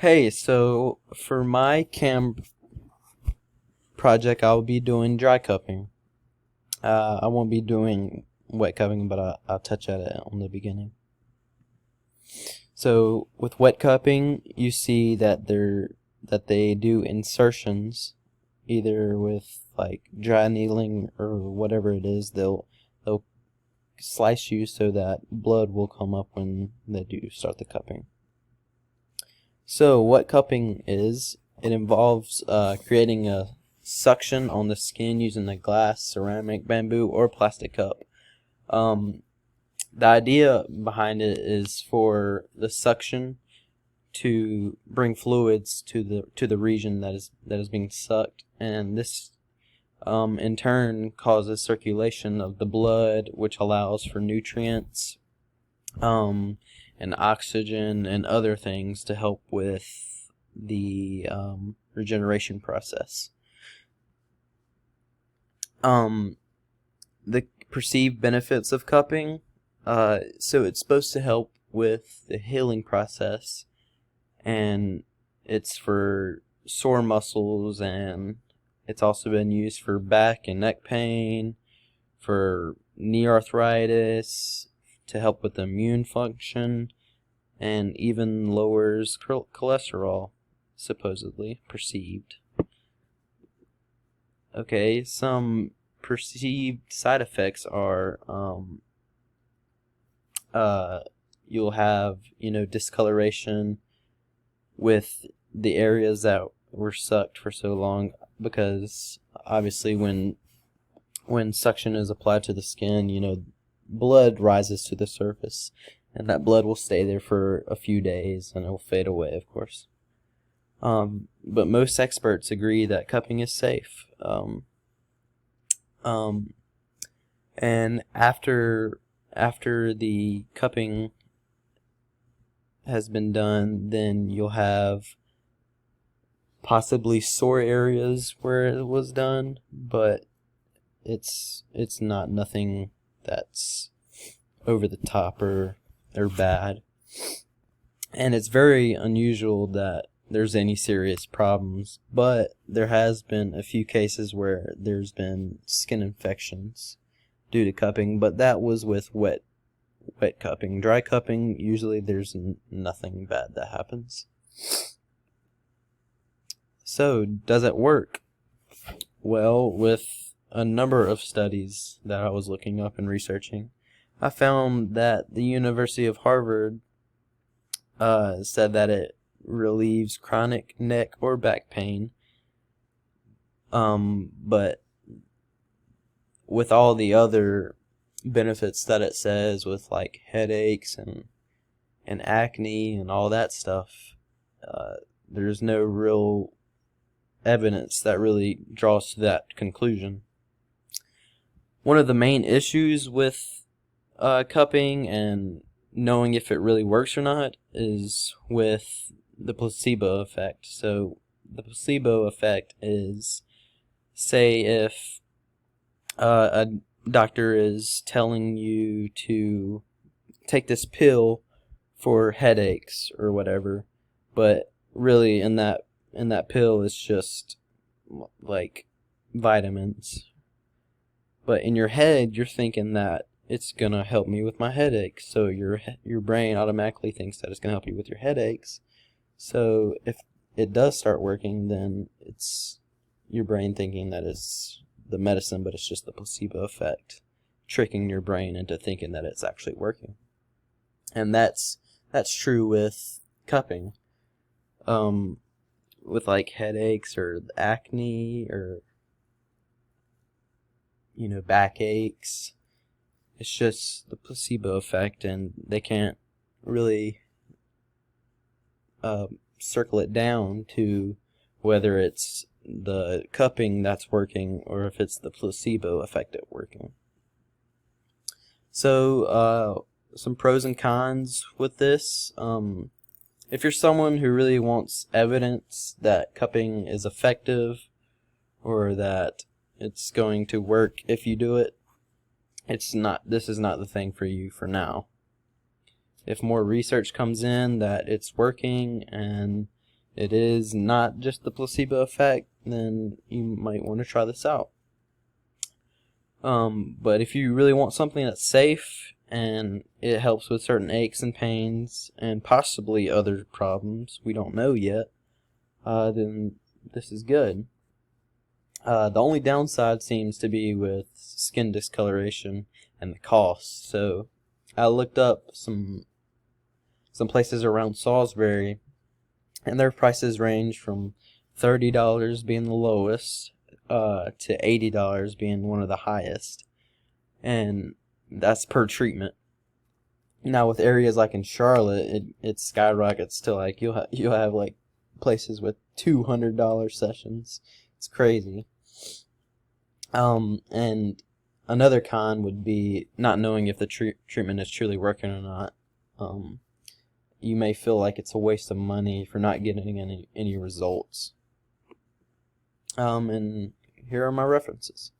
Hey, so for my camp project, I'll be doing dry cupping. I won't be doing wet cupping, but I'll touch at it on the beginning. So with wet cupping, you see that they do insertions, either with like dry needling or whatever it is. They'll slice you so that blood will come up when they do start the cupping. So what cupping is, it involves creating a suction on the skin using a glass, ceramic, bamboo, or plastic cup. Um, the idea behind it is for the suction to bring fluids to the region that is being sucked, and this in turn causes circulation of the blood, which allows for nutrients, um, and oxygen and other things to help with the regeneration process. Um, the perceived benefits of cupping. So it's supposed to help with the healing process, and it's for sore muscles, and it's also been used for back and neck pain, for knee arthritis, to help with immune function, and even lowers cholesterol, supposedly perceived. Okay, some perceived side effects are uh, you'll have discoloration with the areas that were sucked for so long, because obviously when suction is applied to the skin, blood rises to the surface, and that blood will stay there for a few days and it will fade away, of course. But most experts agree that cupping is safe. Um, and after the cupping has been done, then you'll have possibly sore areas where it was done, but it's not nothing that's over the top or bad. And it's very unusual that there's any serious problems, but there has been a few cases where there's been skin infections due to cupping, but that was with wet cupping. Dry cupping, usually there's nothing bad that happens. So, does it work? Well, with a number of studies that I was looking up and researching, I found that the University of Harvard said that it relieves chronic neck or back pain, but with all the other benefits that it says, with like headaches and acne and all that stuff, there's no real evidence that really draws to that conclusion. One of the main issues with cupping and knowing if it really works or not is with the placebo effect. So the placebo effect is, say if a doctor is telling you to take this pill for headaches or whatever, but really in that pill is just like vitamins. But in your head, you're thinking that it's gonna help me with my headaches, so your brain automatically thinks that it's gonna help you with your headaches. So if it does start working, then it's your brain thinking that it's the medicine, but it's just the placebo effect, tricking your brain into thinking that it's actually working. And that's true with cupping. With like headaches or acne or backaches, it's just the placebo effect, and they can't really circle it down to whether it's the cupping that's working or if it's the placebo effect at working. So, some pros and cons with this. If you're someone who really wants evidence that cupping is effective, or that it's going to work if you do it, this is not the thing for you for now. If more research comes in that it's working and it is not just the placebo effect, then you might want to try this out. But if you really want something that's safe and it helps with certain aches and pains and possibly other problems we don't know yet, then this is good. The only downside seems to be with skin discoloration and the cost. So I looked up some places around Salisbury, and their prices range from $30 being the lowest to $80 being one of the highest, and that's per treatment. Now with areas like in Charlotte, it skyrockets to like you'll have like places with $200 sessions. It's crazy. And another con would be not knowing if the treatment is truly working or not. You may feel like it's a waste of money for not getting any results. And here are my references.